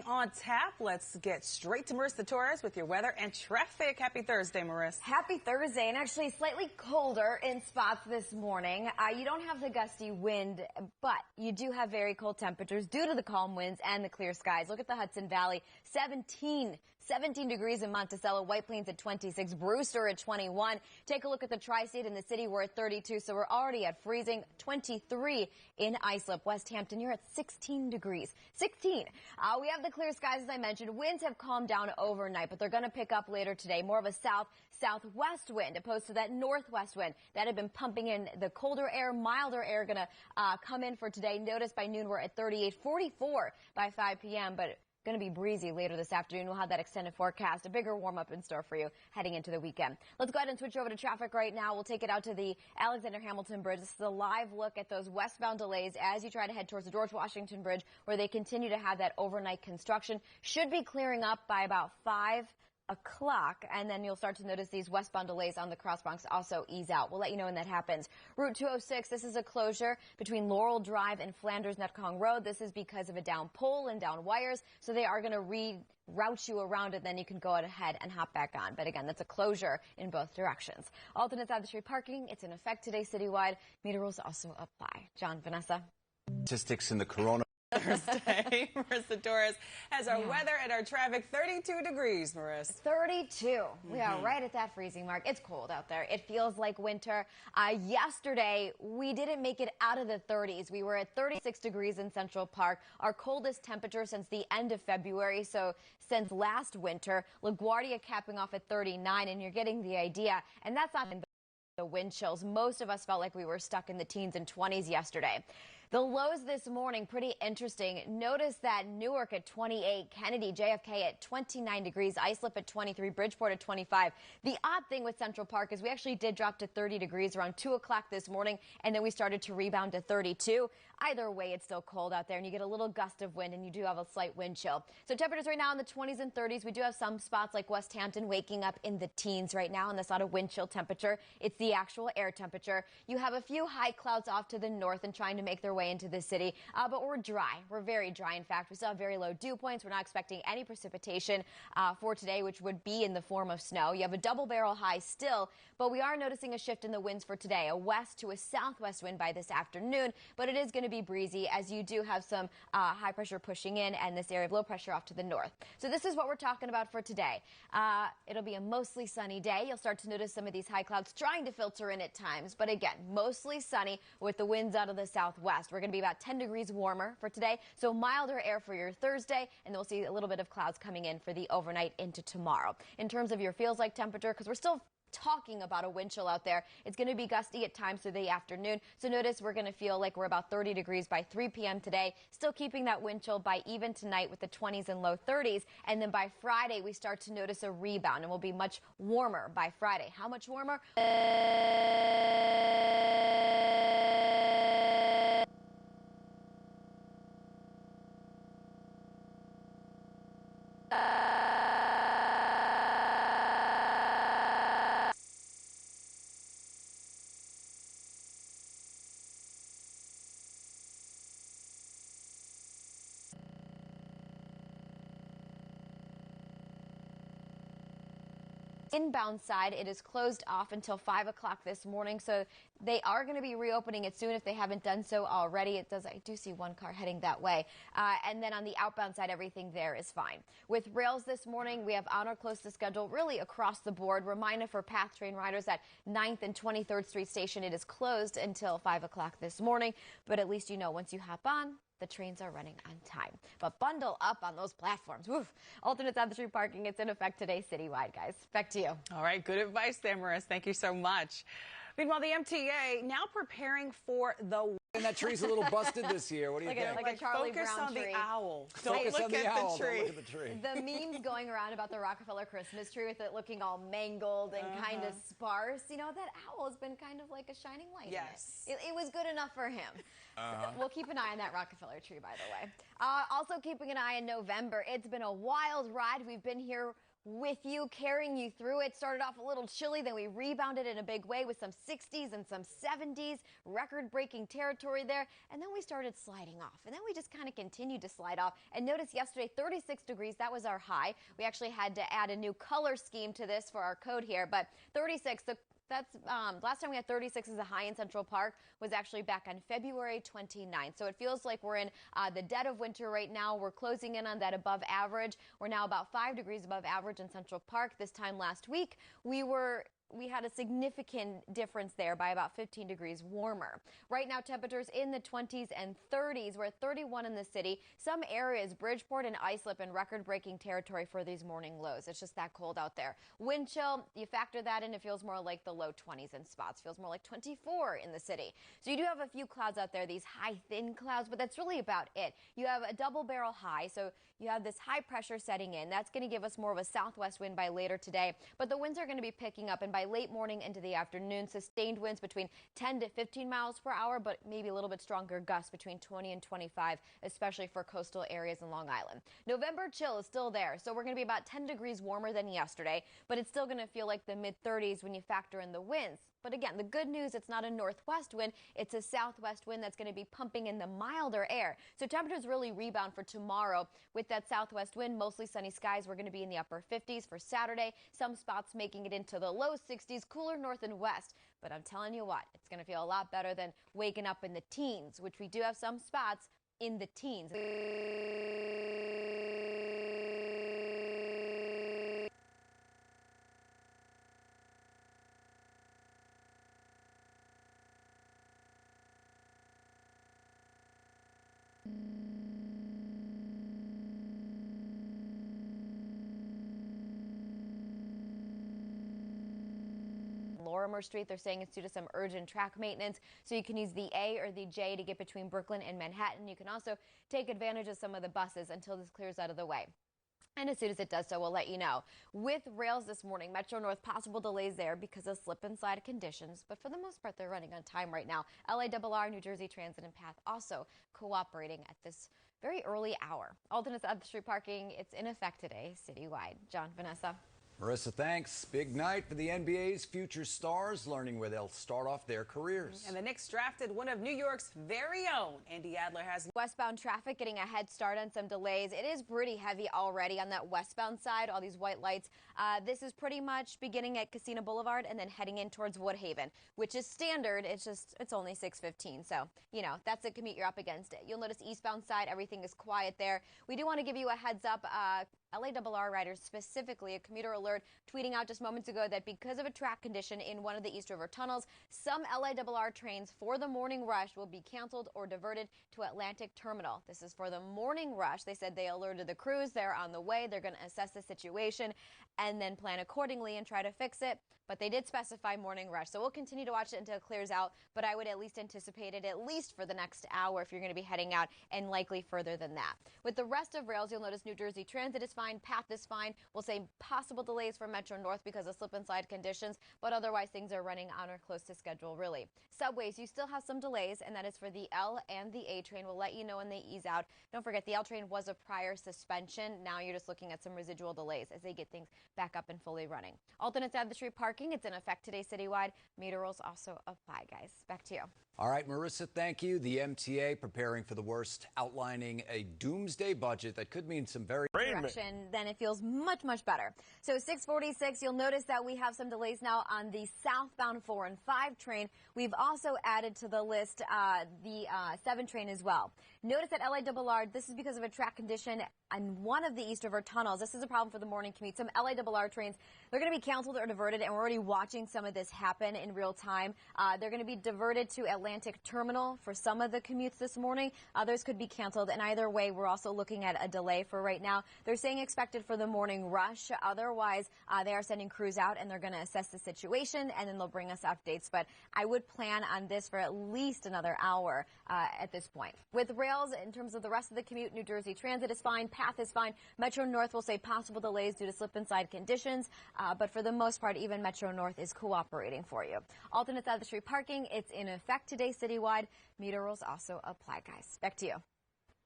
on tap. Let's get straight to Marissa Torres with your weather and traffic. Happy Thursday, Marissa. Happy Thursday, and actually slightly colder in spots this morning. You don't have the gusty wind, but you do have very cold temperatures due to the calm winds and the clear skies. Look at the Hudson Valley, 17 degrees in Monticello, White Plains at 26, Brewster at 21. Take a look at the tri-state in the city. We're at 32, so we're already at freezing. 23 in Islip. West Hampton, you're at 16 degrees. 16. We have the clear skies, as I mentioned. Winds have calmed down overnight, but they're going to pick up later today. More of a southwest wind opposed to that northwest wind that had been pumping in the colder air, milder air going to come in for today. Notice by noon we're at 38, 44 by 5 p.m., but going to be breezy later this afternoon. We'll have that extended forecast, a bigger warm-up in store for you heading into the weekend. Let's go ahead and switch over to traffic right now. We'll take it out to the Alexander Hamilton Bridge. This is a live look at those westbound delays as you try to head towards the George Washington Bridge, where they continue to have that overnight construction. Should be clearing up by about 5 o'clock, and then you'll start to notice these westbound delays on the Cross Bronx also ease out. We'll let you know when that happens. Route 206, this is a closure between Laurel Drive and Flanders Netcong Road. This is because of a down pole and down wires, so they are going to reroute you around it, then you can go ahead and hop back on. But again, that's a closure in both directions. Alternate side of the street parking, it's in effect today citywide. Meter rules also apply. John, Vanessa. Statistics in the corona. Thursday. Marissa Torres has our weather and our traffic. 32 degrees, Marissa. 32. We are right at that freezing mark. It's cold out there. It feels like winter. Yesterday, we didn't make it out of the 30s. We were at 36 degrees in Central Park, our coldest temperature since the end of February, so since last winter. LaGuardia capping off at 39, and you're getting the idea. And that's not in the wind chills. Most of us felt like we were stuck in the teens and 20s yesterday. The lows this morning, pretty interesting. Notice that Newark at 28, Kennedy, JFK at 29 degrees, Islip at 23, Bridgeport at 25. The odd thing with Central Park is we actually did drop to 30 degrees around 2 o'clock this morning, and then we started to rebound to 32. Either way, it's still cold out there, and you get a little gust of wind, and you do have a slight wind chill. So temperatures right now in the 20s and 30s. We do have some spots like West Hampton waking up in the teens right now, and that's not a wind chill temperature. It's the actual air temperature. You have a few high clouds off to the north and trying to make their way into the city, but we're dry. We're very dry. In fact, we still have very low dew points. We're not expecting any precipitation for today, which would be in the form of snow. You have a double barrel high still, but we are noticing a shift in the winds for today, a west to a southwest wind by this afternoon, but it is going to be breezy as you do have some high pressure pushing in and this area of low pressure off to the north. So this is what we're talking about for today. It'll be a mostly sunny day. You'll start to notice some of these high clouds trying to filter in at times, but again, mostly sunny with the winds out of the southwest. We're going to be about 10 degrees warmer for today, so milder air for your Thursday, and then we'll see a little bit of clouds coming in for the overnight into tomorrow. In terms of your feels like temperature, because we're still talking about a wind chill out there, it's going to be gusty at times through the afternoon. So notice we're going to feel like we're about 30 degrees by 3 p.m. today, still keeping that wind chill by even tonight with the 20s and low 30s. And then by Friday, we start to notice a rebound and we'll be much warmer by Friday. How much warmer? Inbound side, it is closed off until 5 o'clock this morning, so they are going to be reopening it soon if they haven't done so already. I do see one car heading that way. And then on the outbound side, everything there is fine. With rails this morning, we have on or close to schedule really across the board. Reminder for PATH train riders at 9th and 23rd Street Station, it is closed until 5 o'clock this morning, but at least you know once you hop on, the trains are running on time. But bundle up on those platforms. Woof. Alternate side of the street parking, it's in effect today citywide, guys. Back to you. All right, good advice there, Marissa. Thank you so much. Meanwhile, the MTA now preparing for the... And that tree's a little busted this year. What do you think? Like a Charlie Focus Brown on tree. the owl. Don't Focus look on the at owl. the tree. Don't look at the tree. The memes going around about the Rockefeller Christmas tree with it looking all mangled and kind of sparse. You know, that owl has been kind of like a shining light. Yes. It was good enough for him. We'll keep an eye on that Rockefeller tree, by the way. Also keeping an eye on November. It's been a wild ride. We've been here with you, carrying you through it. Started off a little chilly, then we rebounded in a big way with some 60s and some 70s, record-breaking territory there, and then we started sliding off, and then we just kind of continued to slide off. And notice yesterday, 36 degrees, that was our high. We actually had to add a new color scheme to this for our code here, but 36, that's last time we had 36 as a high in Central Park was actually back on February 29th. So it feels like we're in the dead of winter right now. We're closing in on that above average. We're now about 5 degrees above average in Central Park. This time last week, we had a significant difference there by about 15 degrees warmer. Right now, temperatures in the 20s and 30s. We're at 31 in the city. Some areas, Bridgeport and Islip, in record-breaking territory for these morning lows. It's just that cold out there. Wind chill, you factor that in, it feels more like the low 20s in spots. Feels more like 24 in the city. So you do have a few clouds out there, these high, thin clouds, but that's really about it. You have a double barrel high, so you have this high pressure setting in. That's going to give us more of a southwest wind by later today, but the winds are going to be picking up, and by late morning into the afternoon, sustained winds between 10 to 15 miles per hour, but maybe a little bit stronger gusts between 20 and 25, especially for coastal areas in Long Island. November chill is still there, so we're going to be about 10 degrees warmer than yesterday, but it's still going to feel like the mid-30s when you factor in the winds. But again, the good news, it's not a northwest wind, it's a southwest wind that's going to be pumping in the milder air. So temperatures really rebound for tomorrow with that southwest wind. Mostly sunny skies. We're going to be in the upper 50s for Saturday. Some spots making it into the low 60s, cooler north and west. But I'm telling you what, it's going to feel a lot better than waking up in the teens, which we do have some spots in the teens. Lorimer Street, they're saying it's due to some urgent track maintenance, so you can use the A or the J to get between Brooklyn and Manhattan. You can also take advantage of some of the buses until this clears out of the way. And as soon as it does so, we'll let you know. With rails this morning, Metro North, possible delays there because of slip and slide conditions. But for the most part, they're running on time right now. LARR, New Jersey Transit and PATH also cooperating at this very early hour. Alternates at the street parking, it's in effect today citywide. John, Vanessa. Marissa, thanks. Big night for the NBA's future stars, learning where they'll start off their careers. And the Knicks drafted one of New York's very own. Andy Adler has westbound traffic getting a head start on some delays. It is pretty heavy already on that westbound side, all these white lights. This is pretty much beginning at Casino Boulevard and then heading in towards Woodhaven, which is standard. It's only 6:15. So, you know, that's a commute you're up against it. You'll notice eastbound side, everything is quiet there. We do want to give you a heads up. LARR riders, specifically a commuter alert, tweeting out just moments ago that because of a track condition in one of the East River tunnels, some LARR trains for the morning rush will be canceled or diverted to Atlantic Terminal. This is for the morning rush. They said they alerted the crews. They're on the way. They're going to assess the situation and then plan accordingly and try to fix it. But they did specify morning rush. So we'll continue to watch it until it clears out. But I would at least anticipate it at least for the next hour if you're going to be heading out, and likely further than that. With the rest of rails, you'll notice New Jersey Transit is fine. PATH is fine. We'll say possible delays for Metro North because of slip and slide conditions. But otherwise, things are running on or close to schedule, really. Subways, you still have some delays, and that is for the L and the A train. We'll let you know when they ease out. Don't forget, the L train was a prior suspension. Now you're just looking at some residual delays as they get things back up and fully running. Alternates at the street parking, it's in effect today citywide. Meter rules also apply, guys. Back to you. All right, Marissa, thank you. The MTA preparing for the worst, outlining a doomsday budget that could mean some very direction, then it feels much, much better. So 6:46, you'll notice that we have some delays now on the southbound 4 and 5 train. We've also added to the list the 7 train as well. Notice that LARR, this is because of a track condition on one of the East River tunnels. This is a problem for the morning commute. Some LARR trains, they're going to be canceled or diverted, and we're already watching some of this happen in real time. They're going to be diverted to Atlantic Terminal for some of the commutes this morning. Others could be canceled, and either way, we're also looking at a delay for right now. They're saying expected for the morning rush. Otherwise, they are sending crews out, and they're going to assess the situation, and then they'll bring us updates. But I would plan on this for at least another hour at this point. With rails, in terms of the rest of the commute, New Jersey Transit is fine. PATH is fine. Metro North will say possible delays due to slip and slide conditions, but for the most part, even Metro North is cooperating for you. Alternates at the street parking, it's in effect today citywide. Meter rules also apply, guys. Back to you.